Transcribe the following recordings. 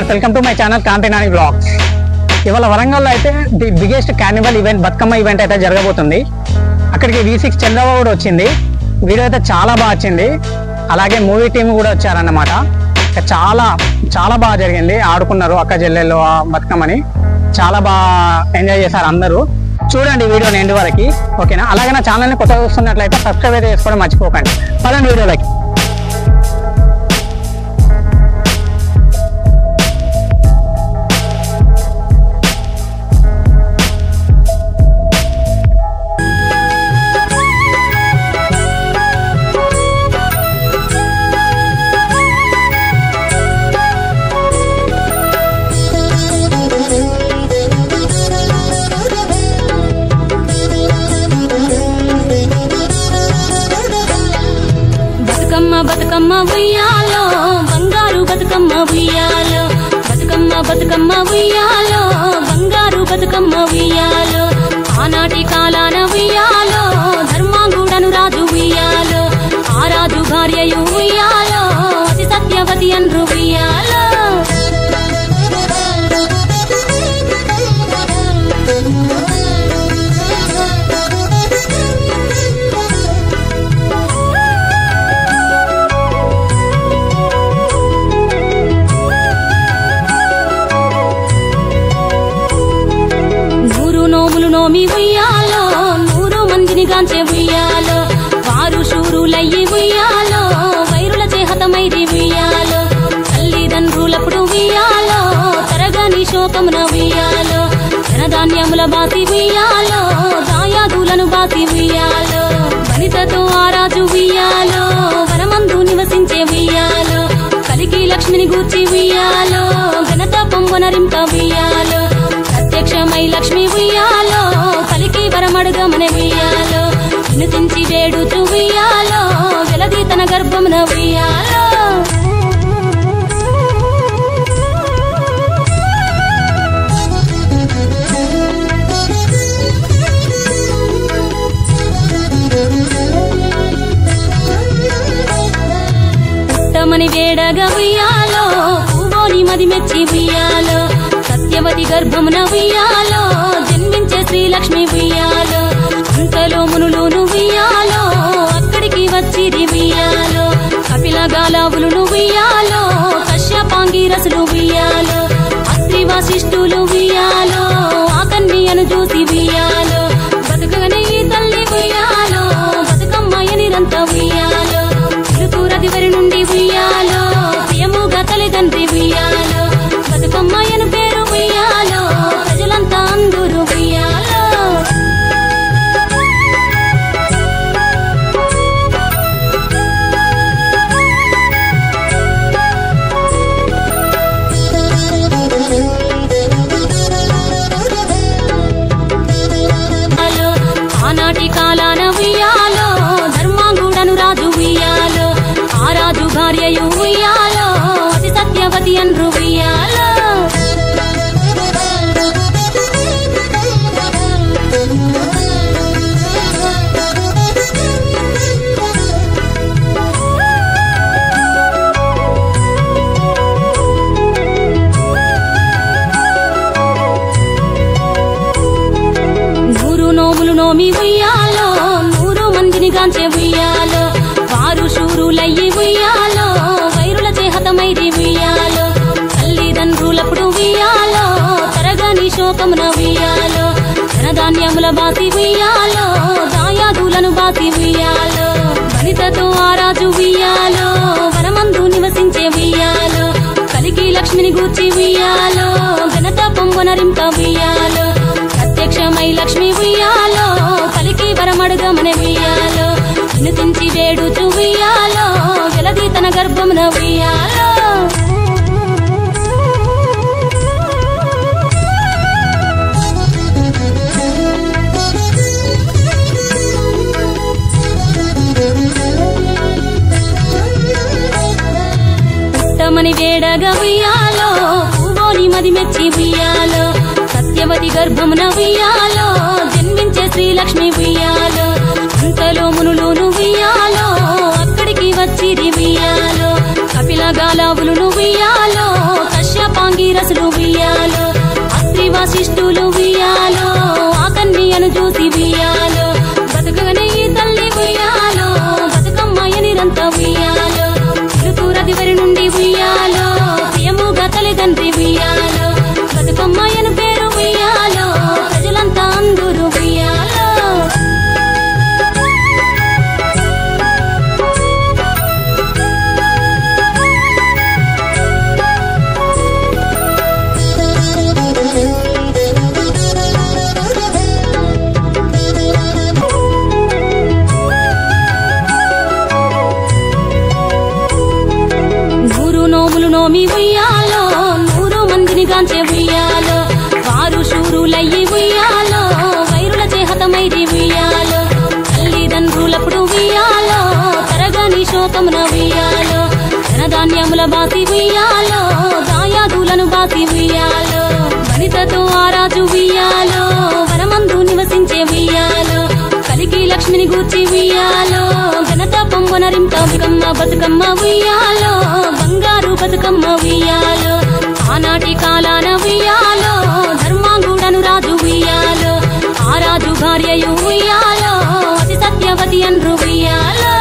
Friends, welcome to my channel Kanthi Nani vlogs. ఇవాళ వరంగల్లో అయితే the biggest carnival event, Bathukamma event అయితే జరగబోతుంది. అక్కడికి V6 చంద్రబాబు కూడా వచ్చింది. వీడియో అయితే చాలా బాగా వచ్చింది. అలాగే మూవీ టీమ్ కూడా వచ్చారన్నమాట. చాలా చాలా బాగా జరిగింది. ఆడుకున్నారు అక్క చెల్లెళ్ళు ఆ బతుకమ్మని. చాలా బాగా ఎంజాయ్ చేశారు అందరూ. చూడండి వీడియోని ఎండ్ వరకు, ఓకేనా? అలాగే నా ఛానల్ని కొత్తగా చూస్తున్నట్లయితే సబ్స్క్రైబ్ అయితే చేసుకోవడం మర్చిపోకండి. పదండి వీడియోలకి. బతుకమ్మ ఉయ్యాలో బంగారు బతుకమ్మ ఉయ్యాలో, బతుకమ్మ బతుకమ్మ ఉయ్యాలో బంగారు బతుకమ్మ ఉయ్యాలో. ఆనాటి కాలాన ఉయ్యాలో ధర్మాంగుడను రాజు ఉయ్యాలో, ఆ రాజు భార్యయు ఉయ్యాలో అతి సత్యవతి అన్రు ఉయ్యాలో. నోమి ఉయ్యాలో 100 మందిని గాంచే ఉయ్యాలో, వారు శూరులయ్యి ఉయ్యాలో వైరుల చేహతమైది ఉయ్యాలో. తల్లిదండ్రులప్పుడు ఉయ్యాలో తరగని శోకమున ఉయ్యాలో, ధనధాన్యముల బాసి ఉయ్యాలో దాయాదులను బాసి ఉయ్యాలో. వనితతో ఆ రాజు ఉయ్యాలో వనమందు నివసించే ఉయ్యాలో, కలికి లక్ష్మిని గూర్చి ఉయ్యాలో ఘనత పొంగనరింప ఉయ్యాలో. ప్రత్యక్షమై లక్ష్మి ఉయ్యాలో కలికి వరమడుగమన ఉయ్యాలో, వినుతించి వేడుచు ఉయ్యాలో వెలది తన గర్భమున ఉయ్యాలో. పుట్టమని వేడగా ఉయ్యాలో పూవోని మది మెచ్చి ఉయ్యాలో, సత్యవతి గర్భమున ఉయ్యాలో జన్మించే శ్రీలక్ష్మి ఉయ్యాలో. అంతలో మునులు ఉయ్యాలో అక్కడికి వచ్చిరి ఉయ్యాలో, కపిల గాలావులు ఉయ్యాలో కశ్యపాంగిరసులు ఉయ్యాలో, అత్రి వశిష్ఠులు ఉయ్యాలో ఆ కన్యను చూసి ఉయ్యాలో. బతుకగనే ఈ తల్లి ఉయ్యాలో బతుకమ్మయ్య నిరంత ఉయ్యాలో, తిరుకురదివరి నుండి ఉయ్యాలో ప్రియముగా తల్లిదండ్రి ఉయ్యాలో. బతుకమ్మయ్యను పేరు ఉయ్యాలో ప్రజలంతా అందరూ ఉయ్యాలో. ఆనాటి కాలాన ఉయ్యాలో ధర్మాంగుడను రాజు ఉయ్యాలో, ఆ రాజు భార్యయు ఉయ్యాలో అతి సత్యవతి అన్రు ఉయ్యాలో. నోమి ఉయ్యాలో 100 మందిని గాంచే ఉయ్యాలో, వారు శూరులయ్యి ఉయ్యాలో వైరుల చేహతమైది ఉయ్యాలో. తల్లిదండ్రులప్పుడు ఉయ్యాలో తరగని శోకమున ఉయ్యాలో, ధనధాన్యముల బాసి ఉయ్యాలో దాయాదులను బాసి ఉయ్యాలో. వనితతో ఆ రాజు ఉయ్యాలో వనమందు నివసించే ఉయ్యాలో, కలికి లక్ష్మిని గూర్చి ఉయ్యాలో ఘనత పొంగనరింప ఉయ్యాలో. ప్రత్యక్షమై లక్ష్మి ఉయ్యాలో కలికి వరమడుగమన ఉయ్యాలో, వినుతించి వేడుచు ఉయ్యాలో వెలది తన గర్భమున ఉయ్యాలో. పుట్టమని వేడగా ఉయ్యాలో పూవోని మది మెచ్చి ఉయ్యాలో, సత్యవతి గర్భమున ఉయ్యాలో జన్మించే శ్రీలక్ష్మి ఉయ్యాలో. అంతలో మునులు ఉయ్యాలో అక్కడికి వచ్చిరి ఉయ్యాలో, కపిల గాలావులు ఉయ్యాలో కశ్యపాంగి పాంగిరసులు ఉయ్యాలో అత్రి వాసిష్ఠులు ఉయ్యాలో ఆ కన్యను చూసి ఉయ్యాలో బతుకగనే ఈ తల్లి ఉయ్యాలో బతుకమ్మయనిరంతా ఉయ్యాలో తిరుతూరదివరి నుండి ఉయ్యాలో ప్రియముగా తల్లిదండ్రి ఉయ్యాలో బతుకమ్మయను పేరు ఉయ్యాలో ప్రజలంతా అందరూ ఉయ్యాలో నోమి ఉయ్యాలో 100 మందిని గాంచే ఉయ్యాలో వారు శూరులయ్యి ఉయ్యాలో వైరుల చేహతమైది ఉయ్యాలో తల్లిదండ్రులప్పుడు ఉయ్యాలో తరగని శోకమున ఉయ్యాలో ధనధాన్యముల బాసి ఉయ్యాలో దాయాదులను బాసి ఉయ్యాలో వనితతో ఆరాజు ఉయ్యాలో వనమందు నివసించే ఉయ్యాలో కలికి లక్ష్మిని గూర్చి ఉయ్యాలో ఘనత పొంగనరింప బతుకమ్మ ఉయ్యాలో బంగారు బతుకమ్మ ఉయ్యాలో ఆనాటి కాలాన ఉయ్యాలో ధర్మాంగుడను రాజు ఉయ్యాలో ఆ రాజు భార్యయు ఉయ్యాలో అతి సత్యవతి అన్రు ఉయ్యాలో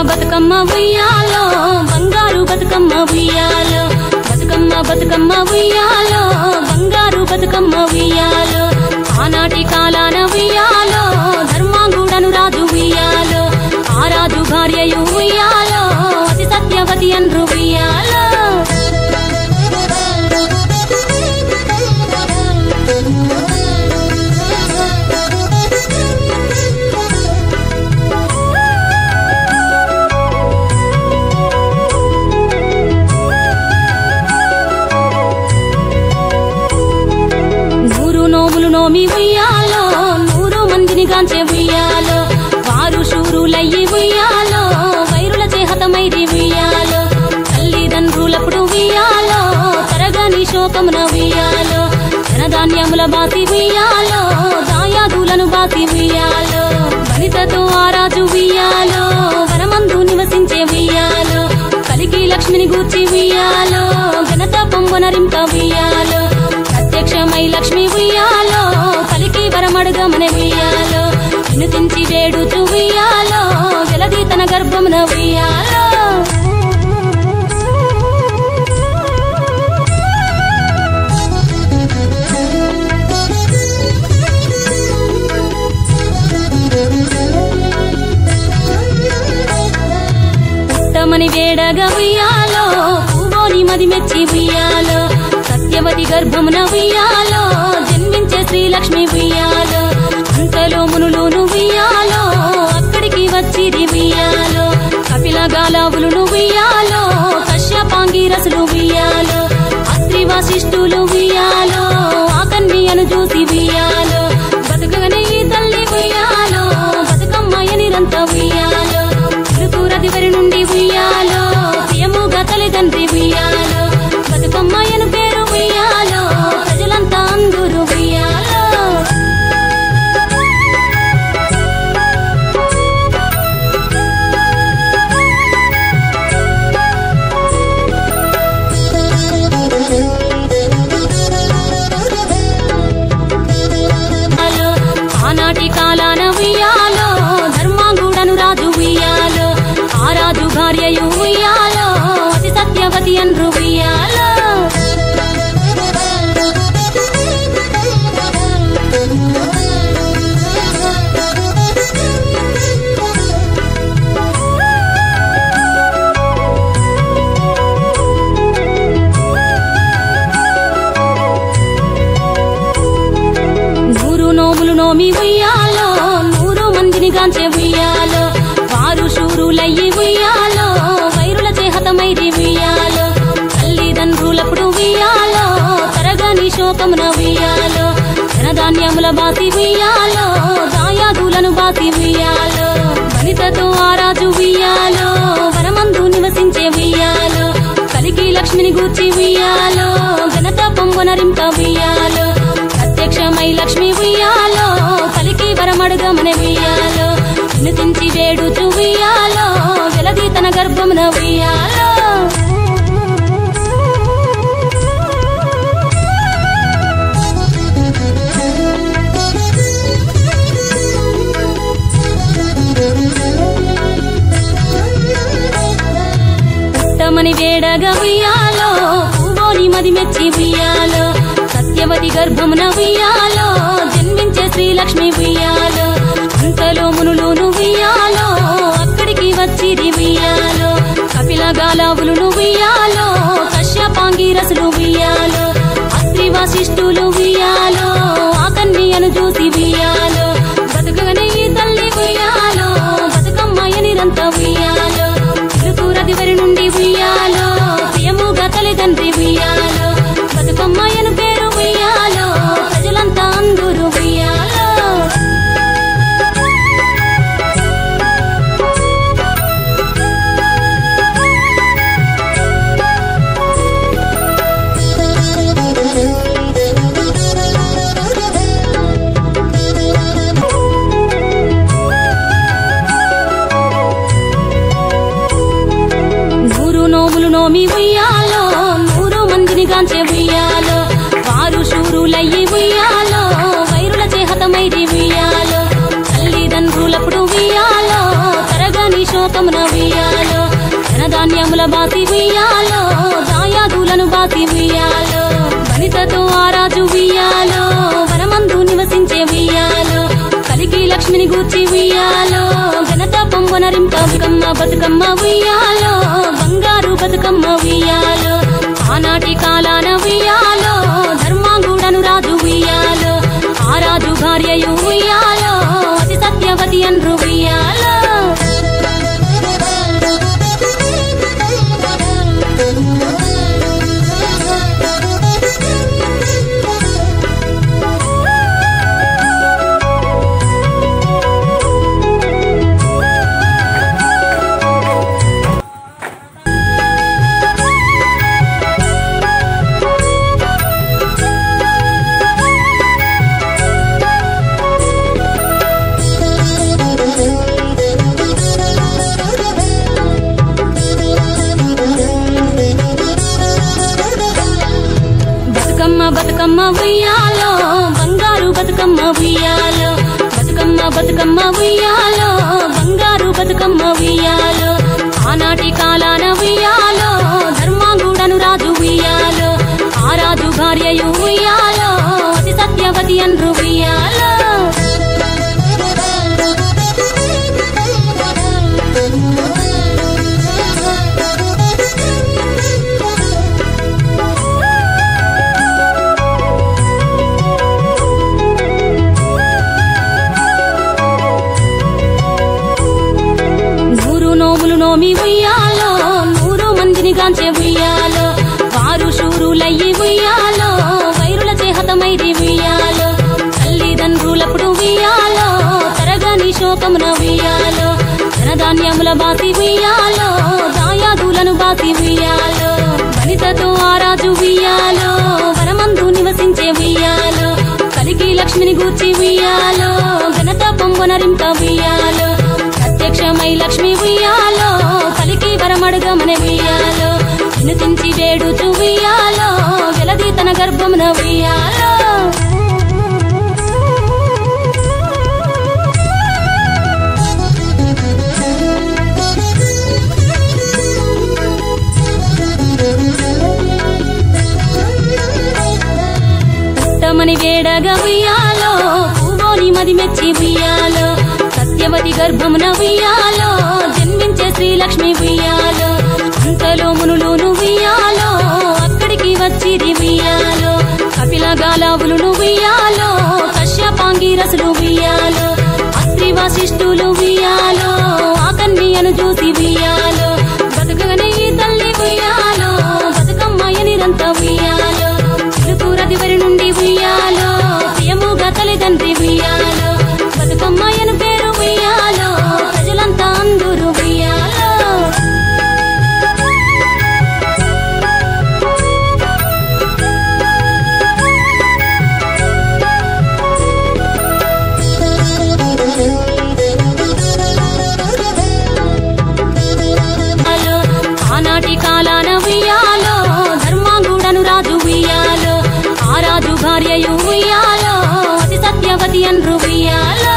బతుకమ్మ ఉయ్యాలో బంగారు బతుకమ్మ ఉయ్యాలో బతుకమ్మ ఉయ్యాలో బంగారు బతుకమ్మ ఉయ్యాలో ఆనాటి కాలాన ఉయ్యాలో ధర్మాంగుడను రాజు ఉయ్యాలో ఆ రాజు భార్యయు ఉయ్యాలో అతి సత్యవతి అన్రు ఉయ్యాలో నోమి ఉయ్యాలో 100 మందిని గాంచే ఉయ్యాలో వారు శూరులయ్యి ఉయ్యాలో వైరుల చేహతమైది ఉయ్యాలో తల్లిదండ్రులప్పుడు ఉయ్యాలో తరగని శోకమున ఉయ్యాలో ధనధాన్యముల బాసి ఉయ్యాలో దాయాదులను బాసి ఉయ్యాలో వనితతో ఆరాజు ఉయ్యాలో వనమందు నివసించే ఉయ్యాలో కలికి లక్ష్మిని గూర్చి ఉయ్యాలో ఘనత పొంగనరింప ఉయ్యాలో ప్రత్యక్షమై లక్ష్మి ఉయ్యాలో కలికి వరమడుగమనే ఉయ్యాలో వినుతించి వేడుచు ఉయ్యాలో వెలది తన గర్భమున ఉయ్యాలో పుట్టమని వేడగా ఉయ్యాలో పూవోని మది మెచ్చి ఉయ్యాలో సత్యవతి గర్భమున ఉయ్యాలో జన్మించే శ్రీలక్ష్మి ఉయ్యాలో అంతలో మునులును ఉయ్యాలో అక్కడికి వచ్చిరి ఉయ్యాలో కపిల గాలావులును ఉయ్యాలో కశ్యపాంగిరసులు ఉయ్యాలో అత్రి వాసిష్ఠులు ఉయ్యాలో ఆ కన్యను చూసి ఉయ్యాలో బతుకగనే ఈ తల్లి ఉయ్యాలో బతుకమ్మయనిరంతా ఉయ్యాలో తిరుతూరదివరి నుండి ఉయ్యాలో ప్రియముగా తల్లిదండ్రి ఉయ్యాలో బతుకమ్మయను పేరు ఉయ్యాలో ప్రజలంతా అందరూ ఉయ్యాలో ఆనాటి కాలాన ఉయ్యాలో ధర్మాంగుడను రాజు ఉయ్యాలో ఆ రాజు భార్యయు మెచ్చి ఉయ్యాలో తల్లిదండ్రులప్పుడు ఉయ్యాలో తరగని శోకమున ఉయ్యాలో ధనధాన్యముల బాసి ఉయ్యాలో దాయాదులను బాసి ఉయ్యాలో వనితతో ఆరాజు ఉయ్యాలో వనమందు నివసించే ఉయ్యాలో కలికి లక్ష్మిని గూర్చి ఉయ్యాలో ఘనత పొంగునరింప ఉయ్యాలో ప్రత్యక్షమై లక్ష్మి ఉయ్యాలో కలికి వరమడుగమని ఉయ్యాలో వినుతించి వేడుచు ఉయ్యాలో వెలది తన గర్భమున ఉయ్యాలో పుట్టమని వేడగా ఉయ్యాలో పూవోని మది మెచ్చి ఉయ్యాలో సత్యవతి గర్భమున ఉయ్యాలో జన్మించే శ్రీలక్ష్మి ఉయ్యాలో అంతలో మునులును ఉయ్యాలో అక్కడికి వచ్చిరి ఉయ్యాలో కపిల గాలావులును ఉయ్యాలో కశ్యపాంగిరసులు ఉయ్యాలో అత్రి వశిష్ఠులు ఉయ్యాలో ఆ కన్యను చూసి ఉయ్యాలో బతుకగనే ఈ తల్లి ఉయ్యాలో బతుకమ్మయ్య నిరంత ఉయ్యాలో ఇరుతూరదివరి నుండి ఉయ్యాలో ప్రియముగా తల్లిదండ్రి ఉయ్యాలో బతుకమ్మయ్యను పేరు ఉయ్యాలో ప్రజలంతా అందరూ ఉయ్యాలో నోమి ఉయ్యాలో 100 మందిని గాంచే ఉయ్యాలో వారు శూరులయ్యి ఉయ్యాలో వైరుల చేహతమైరి ఉయ్యాలో తల్లిదండ్రులప్పుడు ఉయ్యాలో తరగని శోకమున ఉయ్యాలో ధనధాన్యముల బాసి ఉయ్యాలో దాయాదులను బాసి ఉయ్యాలో వనితతో ఆరాజు ఉయ్యాలో వనమందు నివసించే ఉయ్యాలో కలికి లక్ష్మిని గూర్చి ఉయ్యాలో ఘనత పొంగునరింప బతుకమ్మ ఉయ్యాలో బంగారు బతుకమ్మ ఉయ్యాలో ఆనాటి కాలాన ఉయ్యాలో ధర్మాంగుడను రాజు ఉయ్యాలో ఆ రాజు భార్యయు ఉయ్యాలో అతి సత్యవతి అన్రు ఉయ్యాలో బతుకమ్మ ఉయ్యాలో బంగారు బతుకమ్మ ఉయ్యాలో బతుకమ్మ ఉయ్యాలో బంగారు బతుకమ్మ ఉయ్యాలో ఆనాటి కాలాన ఉయ్యాలో ధర్మాంగుడను రాజు ఉయ్యాలో ఆ రాజు భార్యయు ఉయ్యాలో అతి సత్యవతి అన్రు ఉయ్యాలో నోమి ఉయ్యాలో 100 మందిని గాంచే ఉయ్యాలో వారు శూరులయ్యి ఉయ్యాలో వైరుల చేహతమైరి ఉయ్యాలో తల్లిదండ్రులప్పుడు ఉయ్యాలో తరగని శోకమున ఉయ్యాలో ధనధాన్యముల బాసి ఉయ్యాలో దాయాదులను బాసి ఉయ్యాలో వనితతో ఆరాజు ఉయ్యాలో వనమందు నివసించే ఉయ్యాలో కలికి లక్ష్మిని గూర్చి ఉయ్యాలో ఘనత పొంగునరింప ఉయ్యాలో ప్రత్యక్షమై లక్ష్మి ఉయ్యాలో కలికి వరమడుగమని ఉయ్యాలో వినుతించి వేడుచు ఉయ్యాలో వెలది తన గర్భమున ఉయ్యాలో పుట్టమని వేడగా ఉయ్యాలో పూవోని మది మెచ్చి ఉయ్యాలో సత్యవతి గర్భమున ఉయ్యాలో జన్మించే శ్రీలక్ష్మి ఉయ్యాలో అంతలో మునులును ఉయ్యాలో అక్కడికి వచ్చిరి ఉయ్యాలో కపిల గాలావులును ఉయ్యాలో కశ్యపాంగిరసులు ఉయ్యాలో అత్రి వశిష్ఠులు ఉయ్యాలో ఆ కన్యను చూసి ఉయ్యాలో బతుకగనే ఈ తల్లి ఉయ్యాలో ఆనాటి కాలాన ఉయ్యాలో ధర్మాంగుడను రాజు ఉయ్యాలో ఆ రాజు భార్యయు ఉయ్యాలో అతి సత్యవతి అన్రు ఉయ్యాలో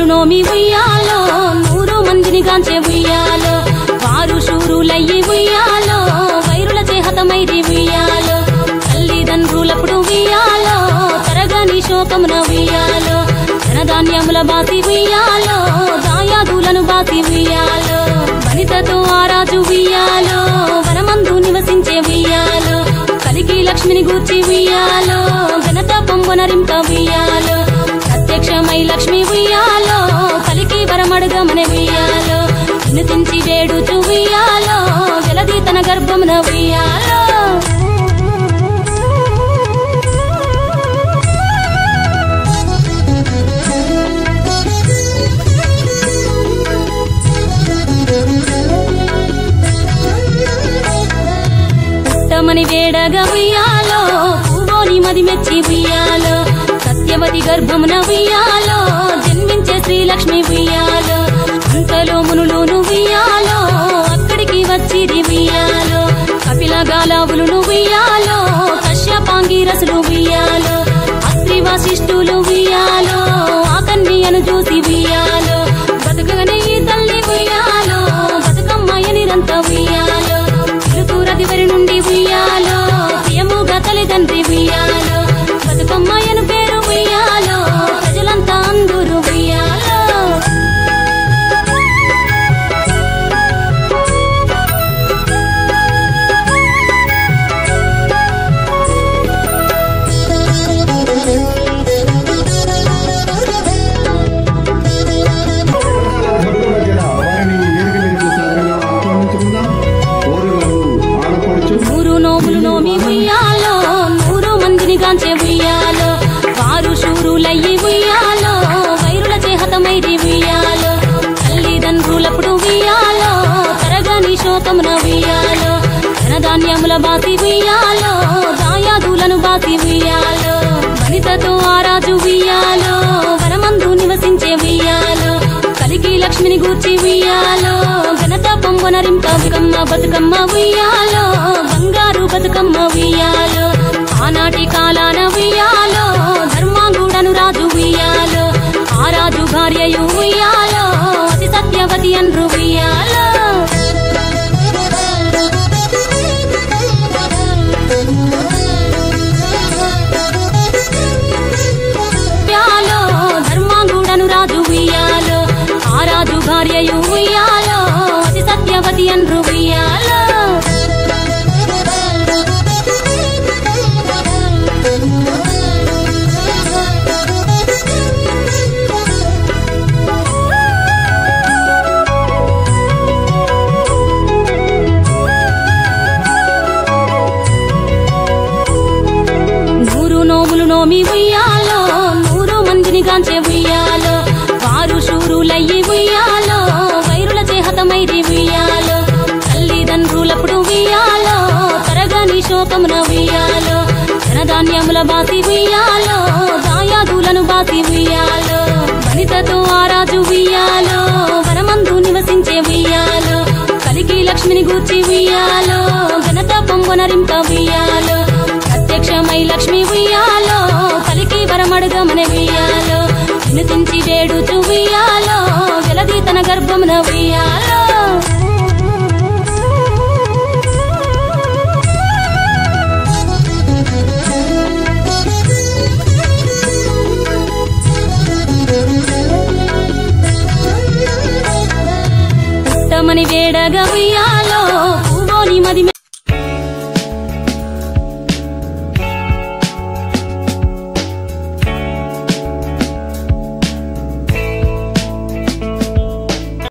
నోమి ఉయ్యాలో 100 మందిని గాంచే ఉయ్యాలో వారు శూరులయ్యి ఉయ్యాలో వైరుల చేహతమైరి ఉయ్యాలో తల్లిదండ్రులప్పుడు ఉయ్యాలో తరగని శోకమున ఉయ్యాలో ధనధాన్యముల బాసి ఉయ్యాలో దాయాదులను బాసి ఉయ్యాలో వనితతో ఆ రాజు ఉయ్యాలో వనమందు నివసించే ఉయ్యాలో కలికి లక్ష్మిని గూర్చి ఉయ్యాలో ఘనత పొంగునరింప ఉయ్యాలో ప్రత్యక్షమై లక్ష్మి ఉయ్యాలో కలికి వరమడుగమనే ఉయ్యాలో వినుతించి వేడుచు ఉయ్యాలో జలది తన గర్భమున ఉయ్యాలో పుట్టమని వేడగా ఉయ్యాలో పువ్వోని మది మెచ్చి ఉయ్యాలో సత్యవతి గర్భమున ఉయ్యాలో జన్మించే శ్రీలక్ష్మి ఉయ్యాలో అంతలో మునులును ఉయ్యాలో అక్కడికి వచ్చిరి ఉయ్యాలో కపిల గాలావులును ఉయ్యాలో కశ్యపాంగిరసులు ఉయ్యాలో అత్రి వశిష్ఠులు ఉయ్యాలో ఆ కన్యను చూసి ఉయ్యాలో బతుకగనే ఈ తల్లి ఉయ్యాలో బతుకమ్మయ్య నిరంత ఉయ్యాలో తిరుతూరదివరి నుండి ఉయ్యాలో ప్రియముగా తల్లిదండ్రి ఉయ్యాలో బతుకమ్మయ్యను పేరు ఉయ్యాలో ప్రజలంతా అందరూ ఉయ్యాలో నోములు నోమి ఉయ్యాలో 100 మందిని గాంచే ఉయ్యాలో వారు శూరులయ్యి ఉయ్యాలో వైరుల చేహతమైరి ఉయ్యాలో తల్లిదండ్రులప్పుడు ఉయ్యాలో తరగని శోకమున ఉయ్యాలో ధనధాన్యముల బాసి ఉయ్యాలో దాయాదులను బాసి ఉయ్యాలో వనితతో ఆ రాజు ఉయ్యాలో వనమందు నివసించే ఉయ్యాలో కలికి లక్ష్మిని గూర్చి ఉయ్యాలో ఘనత పొంగునరింప బతుకమ్మ ఉయ్యాలో బంగారు బతుకమ్మ ఉయ్యాలో ఆనాటి కాలాన ఉయ్యాలో ధర్మాంగుడను రాజు ఉయ్యాలో ఆ రాజు భార్యయు ఉయ్యాలో అతి సత్యవతి అన్రు ఉయ్యాలో ధర్మాంగుడను రాజు ఉయ్యాలో ఆ రాజు భార్యయు ఉయ్యాలో అతి సత్యవతి అన్రు ఉయ్యాలో నోములు నోమి ఉయ్యాలో 100 మందిని గాంచే ఉయ్యాలో వారు శూరులయ్యి ఉయ్యాలో వైరుల చేహతమైరి ఉయ్యాలో తల్లిదండ్రులప్పుడు ఉయ్యాలో తరగని శోకమున ఉయ్యాలో ధనధాన్యముల బాసి ఉయ్యాలో దాయాదులను బాసి ఉయ్యాలో వనితతో ఆ రాజు ఉయ్యాలో వనమందు నివసించే ఉయ్యాలో కలికి లక్ష్మిని గూర్చి ఉయ్యాలో ఘనత పొంగునరింప ఉయ్యాలో ప్రత్యక్షమై లక్ష్మి ఉయ్యాలో కలికి వరమడుగమనే ఉయ్యాలో వినుతించి వేడుచు ఉయ్యాలో జలది తన గర్భమున ఉయ్యాలో పుట్టమని వేడగా ఉయ్యాలో పువ్వోని మది